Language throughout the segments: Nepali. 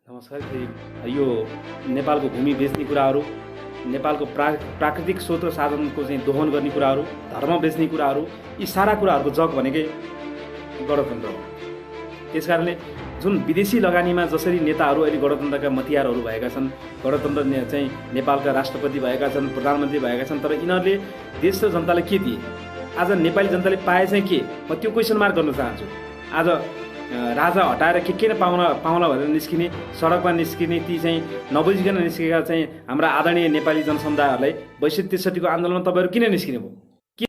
नमस्कार। फेरि यो नेपालको भूमि बेच्ने कुराहरू, नेपालको प्राकृतिक स्रोत र साधनको चाहिँ दोहन गर्ने कुराहरू, धर्म बेच्ने कुराहरू, यी सारा कुराहरूको जग भनेकै गणतन्त्र हो। त्यसकारणले जुन विदेशी लगानीमा जसरी नेताहरू अहिले गणतन्त्रका मतियारहरू भएका छन्, गणतन्त्र चाहिँ नेपालका राष्ट्रपति भएका छन्, प्रधानमन्त्री भएका छन्, तर यिनीहरूले देश र जनतालाई के दिए? आज नेपाली जनताले पाए चाहिँ के? म त्यो क्वेसन मार्क गर्न चाहन्छु। आज राजा हटाएर के पाउला भनेर निस्किने, सडकमा निस्किने ती चाहिँ नबुझिकन निस्केका चाहिँ हाम्रा आदरणीय नेपाली जनसमुदायहरूलाई 62-63को आन्दोलनमा तपाईँहरू किन निस्किने भयो? के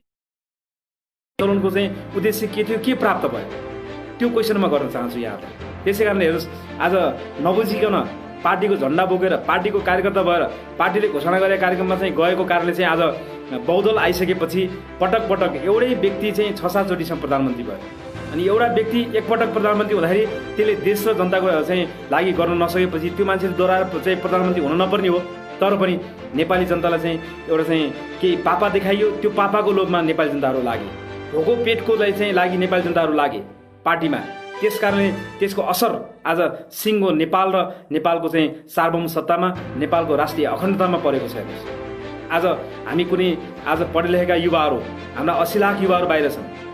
आन्दोलनको चाहिँ उद्देश्य के थियो? के प्राप्त भयो? त्यो क्वेसन म गर्न चाहन्छु यहाँलाई। त्यसै कारणले हेर्नुहोस्, आज नबुझिकन पार्टीको झन्डा बोकेर, पार्टीको कार्यकर्ता भएर, पार्टीले घोषणा गरेका कार्यक्रममा चाहिँ गएको कारणले चाहिँ आज बहुदल आइसकेपछि पटक पटक एउटै व्यक्ति चाहिँ 6-7 चोटिसम्म प्रधानमन्त्री भयो। अनि एउटा व्यक्ति एकपटक प्रधानमन्त्री हुँदाखेरि त्यसले देश र जनताको चाहिँ लागि गर्न नसकेपछि त्यो मान्छेले दोहोऱ्याएर चाहिँ प्रधानमन्त्री हुन नपर्ने हो। तर पनि नेपाली जनतालाई चाहिँ एउटा चाहिँ केही पापा देखाइयो, त्यो पापाको लोभमा नेपाली जनताहरू लागे, भोको पेटको चाहिँ लागि नेपाली जनताहरू लागे पार्टीमा। त्यसकारणले त्यसको असर आज सिङ्गो नेपाल र नेपालको चाहिँ सार्वभौम सत्तामा, नेपालको राष्ट्रिय अखण्डतामा परेको छ। आज हामी कुनै आज पढे लेखेका युवाहरू, हाम्रा 80 लाख युवाहरू बाहिर छन्।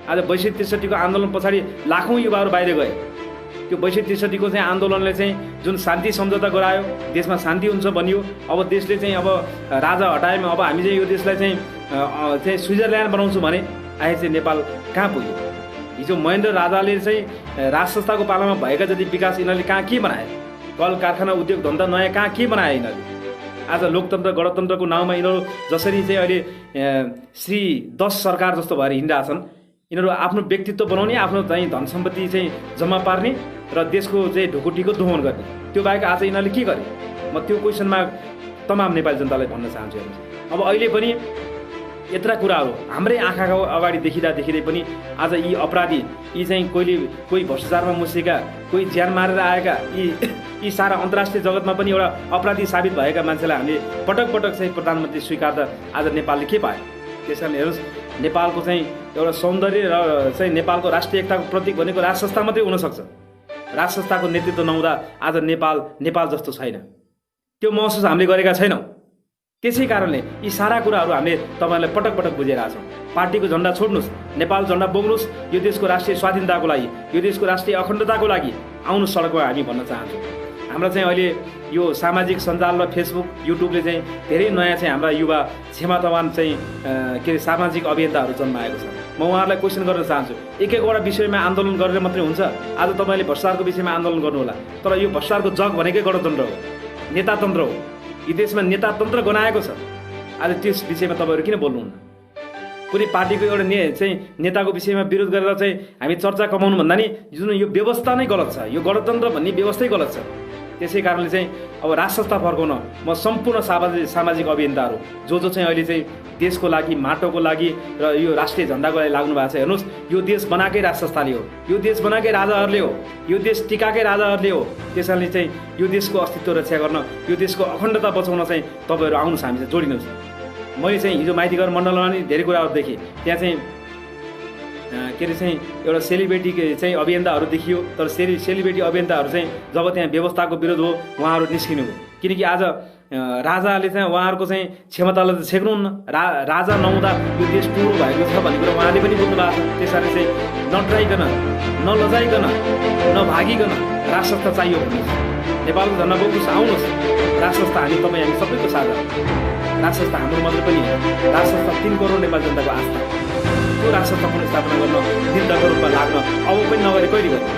आज 62-63को आन्दोलन पछाडि लाखौँ युवाहरू बाहिर गए। त्यो 62-63को चाहिँ आन्दोलनले चाहिँ जुन शान्ति सम्झौता गरायो, देशमा शान्ति हुन्छ भनियो। अब देशले चाहिँ अब राजा हटाएमा अब हामी चाहिँ यो देशलाई चाहिँ स्विजरल्यान्ड बनाउँछौँ भने आए चाहिँ नेपाल कहाँ पुग्यो? हिजो महेन्द्र राजाले चाहिँ राज संस्थाको पालामा भएका जति विकास यिनीहरूले कहाँ के बनाए? कल कारखाना, उद्योग धन्दा नयाँ कहाँ के बनाए यिनीहरूले? आज लोकतन्त्र गणतन्त्रको नाउँमा यिनीहरू जसरी चाहिँ अहिले श्री 10 सरकार जस्तो भएर हिँडिरहेछन्, यिनीहरू आफ्नो व्यक्तित्व बनाउने, आफ्नो चाहिँ धन सम्पत्ति चाहिँ जम्मा पार्ने र देशको चाहिँ ढुकुटीको दोहन गर्ने। त्यो बाहेक आज यिनीहरूले के गरे? म त्यो क्वेसनमा तमाम नेपाली जनतालाई भन्न चाहन्छु। अब अहिले पनि यत्रा कुराहरू हाम्रै आँखाको अगाडि देखिँदै पनि आज यी अपराधी, यी चाहिँ कोही भ्रष्टाचारमा मुसेका, कोही ज्यान मारेर आएका, यी सारा अन्तर्राष्ट्रिय जगतमा पनि एउटा अपराधी साबित भएका मान्छेलाई हामीले पटक पटक चाहिँ प्रधानमन्त्री स्वीकार्दा आज नेपालले के पायो? त्यस कारण हेर्नुहोस्, नेपालको चाहिँ एउटा सौन्दर्य र चाहिँ नेपालको राष्ट्रिय एकताको प्रतीक भनेको राज संस्था मात्रै हुनसक्छ। राज संस्थाको नेतृत्व नहुँदा आज नेपाल जस्तो छैन। त्यो महसुस हामीले गरेका छैनौँ। त्यसै कारणले यी सारा कुराहरू हामीले तपाईँहरूलाई पटक पटक बुझिरहेका छौँ। पार्टीको झन्डा छोड्नुहोस्, नेपाल झन्डा बोक्नुहोस्। यो देशको राष्ट्रिय स्वाधीनताको लागि, यो देशको राष्ट्रिय अखण्डताको लागि आउनु सडकमा हामी भन्न चाहन्छौँ। हाम्रो चाहिँ अहिले यो सामाजिक सञ्जाल र फेसबुक, युट्युबले चाहिँ धेरै नयाँ चाहिँ हाम्रा युवा क्षमतावान चाहिँ सामाजिक अभियन्ताहरू जन्माएको छ। म उहाँहरूलाई क्वेसन गर्न चाहन्छु, एक-एकवटा विषयमा आन्दोलन गरेर मात्रै हुन्छ? आज तपाईँले भ्रष्टाचारको विषयमा आन्दोलन गर्नुहोला, तर यो भ्रष्टाचारको जग भनेकै गणतन्त्र हो, नेतातन्त्र हो। यी देशमा नेतातन्त्र गनाएको छ। आज त्यस विषयमा तपाईँहरू किन बोल्नुहुन्न? कुनै पार्टीको एउटा चाहिँ नेताको विषयमा विरोध गरेर चाहिँ हामी चर्चा कमाउनु भन्दा नि जुन यो व्यवस्था नै गलत छ, यो गणतन्त्र भन्ने व्यवस्थै गलत छ। त्यसै कारणले चाहिँ अब राज संस्था फर्काउन म सम्पूर्ण सामाजिक अभियन्ताहरू जो चाहिँ अहिले चाहिँ देशको लागि, माटोको लागि र यो राष्ट्रिय झन्डाको लागि लाग्नु भएको छ, हेर्नुहोस्, यो देश बनाएकै राज संस्थाले हो, यो देश बनाएकै राजाहरूले हो, यो देश टिकाएकै राजाहरूले हो। त्यस कारणले चाहिँ यो देशको अस्तित्व रक्षा गर्न, यो देशको अखण्डता बचाउन चाहिँ तपाईँहरू आउनुहोस्, हामीसँग जोडिनुहोस्। मैले चाहिँ हिजो माइतीघर मण्डलमा नि धेरै कुराहरू देखेँ। त्यहाँ चाहिँ के अरे चाहिँ एउटा सेलिब्रेटी चाहिँ अभियन्ताहरू देखियो, तर सेलिब्रेटी अभियन्ताहरू चाहिँ जब त्यहाँ व्यवस्थाको विरोध हो उहाँहरू निस्किनु हो। किनकि आज राजाले चाहिँ उहाँहरूको चाहिँ क्षमतालाई त छेक्नुहुन्न। राजा नहुँदा यो देश टुरो भएको छ भन्ने कुरा उहाँले पनि बुझ्नु भएको छ। त्यस कारण चाहिँ नडराइकन, नलजाइकन, नभागिकन राज संस्था चाहियो भन्नुहोस्, नेपालको झन्डा बोक्नुहोस्, आउनुहोस्। राज संस्था हामी सबैको साझा। राज संस्था हाम्रो मात्रै पनि हो। राज संस्था 3 करोड नेपाली जनताको आस्था। त्यो राज संस्था पुनर्स्थापना गर्न दिनदाको रूपमा लाग्न अब पनि नगरे कहिले गर्ने?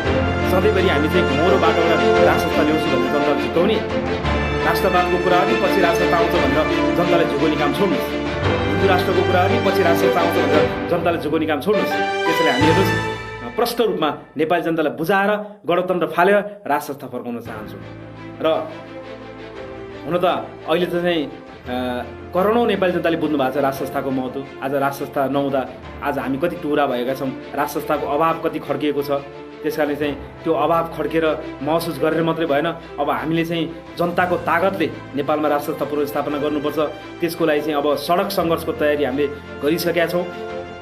सधैँभरि हामी चाहिँ घुमरो बाटोबाट राज संस्था ल्याउँछु भनेर जनतालाई झुकाउने, राष्ट्रवादको कुरा पनि पछि राज संस्था आउँछ भनेर जनतालाई झुकाउने काम छोड्नुहोस्। हिन्दू राष्ट्रको कुरा पनि पछि राज संस्था आउँछ भनेर जनतालाई झुकाउने काम छोड्नुहोस्। त्यसैले हामी हेर्नुहोस्, प्रष्ट रूपमा नेपाली जनतालाई बुझाएर गणतन्त्र फालेर राज संस्था फर्काउन चाहन्छु। र हुन त अहिले त चाहिँ करोडौँ नेपाली जनताले बुझ्नु भएको छ राज संस्थाको महत्त्व। आज राज संस्था नहुँदा आज हामी कति टुरा भएका छौँ, राज संस्थाको अभाव कति खड्किएको छ। त्यस कारणले चाहिँ त्यो अभाव खड्केर महसुस गरेर मात्रै भएन, अब हामीले चाहिँ जनताको तागतले नेपालमा राज संस्था पुनर्स्थापना गर्नुपर्छ। त्यसको लागि चाहिँ अब सडक सङ्घर्षको तयारी हामीले गरिसकेका छौँ।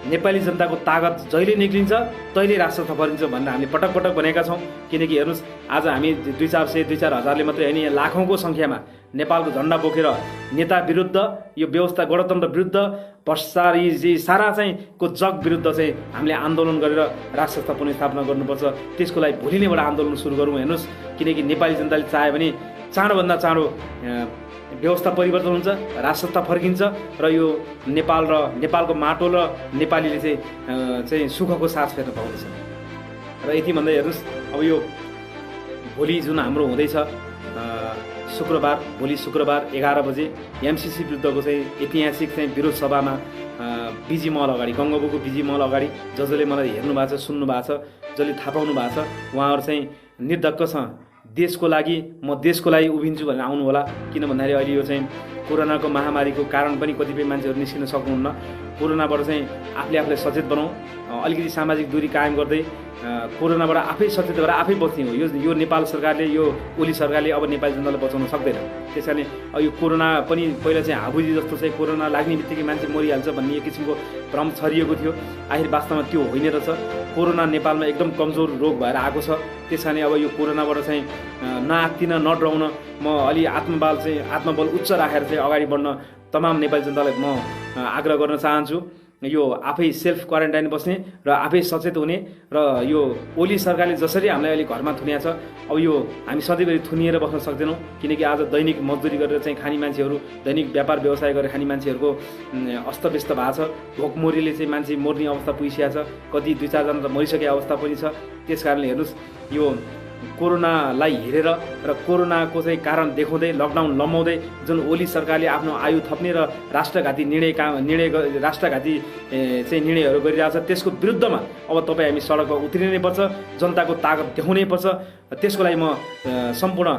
नेपाली जनताको तागत जहिले निक्लिन्छ तहिले राष्ट्र थपरिन्छ भनेर हामीले पटक पटक भनेका छौँ। किनकि हेर्नुहोस् आज हामी 2-400 2-4 हजारले मात्रै होइन, यहाँ लाखौँको सङ्ख्यामा नेपालको झन्डा बोकेर नेता विरुद्ध, यो व्यवस्था गणतन्त्र विरुद्ध, भ्रष्टाचार यी सारा चाहिँ को जग विरुद्ध चाहिँ हामीले आन्दोलन गरेर राष्ट्र पुनर्स्थापना गर्नुपर्छ। त्यसको लागि भोलि नैबाट आन्दोलन सुरु गरौँ। हेर्नुहोस्, किनकि नेपाली जनताले चाह्यो भने चाँडोभन्दा चाँडो व्यवस्था परिवर्तन हुन्छ, राष्ट्रता फर्किन्छ र यो नेपाल र नेपालको माटो र नेपालीले चाहिँ सुखको सास फेर्न पाउँदैछ। र यति भन्दै हेर्नुहोस्, अब यो भोलि जुन हाम्रो हुँदैछ शुक्रबार, भोलि शुक्रबार 11 बजे एमसिसी विरुद्धको चाहिँ ऐतिहासिक चाहिँ विरोध सभामा बिजी महल अगाडि, गङ्गबुको बिजी महल अगाडि जसले मलाई हेर्नु भएको छ, सुन्नु भएको छ, जसले थाहा पाउनु भएको छ, उहाँहरू चाहिँ निर्धक्कसँग देशको लागि म देशको लागि उभिन्छु भनेर आउनु होला। किन भन्दाखेरि अहिले यो चाहिँ कोरोनाको महामारीको कारण पनि कतिपय मान्छेहरू निस्किन सक्नुहुन्न। कोरोनाबाट चाहिँ आफूलाई सचेत बनाऊ, अलिकति सामाजिक दूरी कायम गर्दै कोरोनाबाट आफै सचेत भएर आफै बच्ने हो। यो नेपाल सरकारले, यो ओली सरकारले अब नेपाली जनतालाई बचाउन सक्दैन। त्यस कारणले यो कोरोना पनि पहिला चाहिँ हाबुजी जस्तो चाहिँ कोरोना लाग्ने बित्तिकै मान्छे मरिहाल्छ भन्ने एक किसिमको भ्रम छरिएको थियो। आखिर वास्तवमा त्यो होइन रहेछ। कोरोना नेपालमा एकदम कमजोर रोग भएर आएको छ। त्यस कारणले अब यो कोरोनाबाट चाहिँ नआत्तिन, नडराउन म अलि आत्मबल उच्च राखेर चाहिँ अगाडि बढ्न तमाम नेपाली जनतालाई म आग्रह गर्न चाहन्छु। यो आफै सेल्फ क्वारेन्टाइन बस्ने र आफै सचेत हुने र यो ओली सरकारले जसरी हामीलाई अहिले घरमा थुनिया छ, अब यो हामी सधैँभरि थुनिएर बस्न सक्दैनौँ। किनकि आज दैनिक मजदुरी गरेर चाहिँ खाने मान्छेहरू, दैनिक व्यापार व्यवसाय गरेर खाने मान्छेहरूको अस्तव्यस्त भएको छ। भोकमरीले चाहिँ मान्छे मर्ने अवस्था पुगिसकेको छ, कति 2-4 जना त मरिसकेको अवस्था पनि छ। त्यस कारणले हेर्नुहोस्, यो कोरोनालाई हेरेर र कोरोनाको चाहिँ कारण देखाउँदै लकडाउन लम्बाउँदै जुन ओली सरकारले आफ्नो आयु थप्ने र राष्ट्रघाती राष्ट्रघाती चाहिँ निर्णयहरू गरिरहेछ, त्यसको विरुद्धमा अब तपाईँ हामी सडकमा उत्रिनै पर्छ, जनताको तागत देखाउनै पर्छ। त्यसको लागि म सम्पूर्ण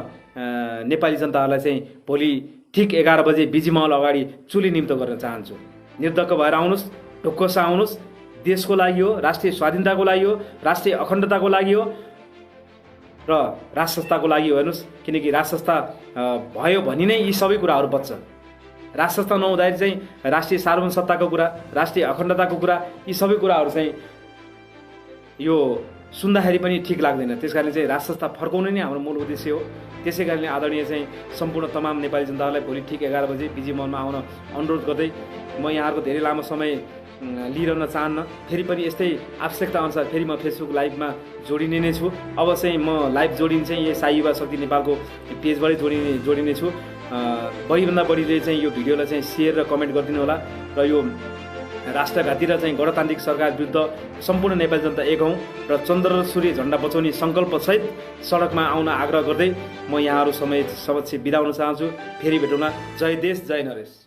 नेपाली जनताहरूलाई चाहिँ भोलि ठिक 11 बजे बिजी महल अगाडि चुली निम्तो गर्न चाहन्छु। निर्धक्क भएर आउनुहोस्, ढुक्कसा आउनुहोस्। देशको लागि हो, राष्ट्रिय स्वाधीनताको लागि हो, राष्ट्रिय अखण्डताको लागि हो र राष्ट्रताको लागि हो। हेर्नुहोस्, किनकि राष्ट्रता भयो भने नै यी सबै कुराहरू बच्छ। राष्ट्रता नहुँदाखेरि चाहिँ राष्ट्रिय सार्वभौमसत्ताको कुरा, राष्ट्रिय अखण्डताको कुरा, यी सबै कुराहरू चाहिँ यो सुन्दाखेरि पनि ठिक लाग्दैन। त्यस कारणले चाहिँ राष्ट्रता फर्काउनु नै हाम्रो मूल उद्देश्य हो। त्यसै कारणले आदरणीय चाहिँ सम्पूर्ण तमाम नेपाली जनतालाई भोलि ठिक 11 बजे बिजी महलमा आउन अनुरोध गर्दै म यहाँहरूको धेरै लामो समय लिइरहन चाहन्न। फेरि पनि यस्तै आवश्यकता अनुसार फेरि म फेसबुक लाइभमा जोडिने नै छु। अब चाहिँ म लाइभ जोडिने चाहिँ यो साई युवा शक्ति नेपालको पेजबाटै जोडिने छु। बढीभन्दा बढीले चाहिँ यो भिडियोलाई चाहिँ सेयर र कमेन्ट गरिदिनु होला र यो राष्ट्रघाती र चाहिँ गणतान्त्रिक सरकार विरुद्ध सम्पूर्ण नेपाली जनता एक हौँ र चन्द्र र सूर्य झन्डा बचाउने सङ्कल्पसहित सडकमा आउन आग्रह गर्दै म यहाँहरू समक्ष बिदा हुन चाहन्छु। फेरि भेटौँला। जय देश, जय नरेश।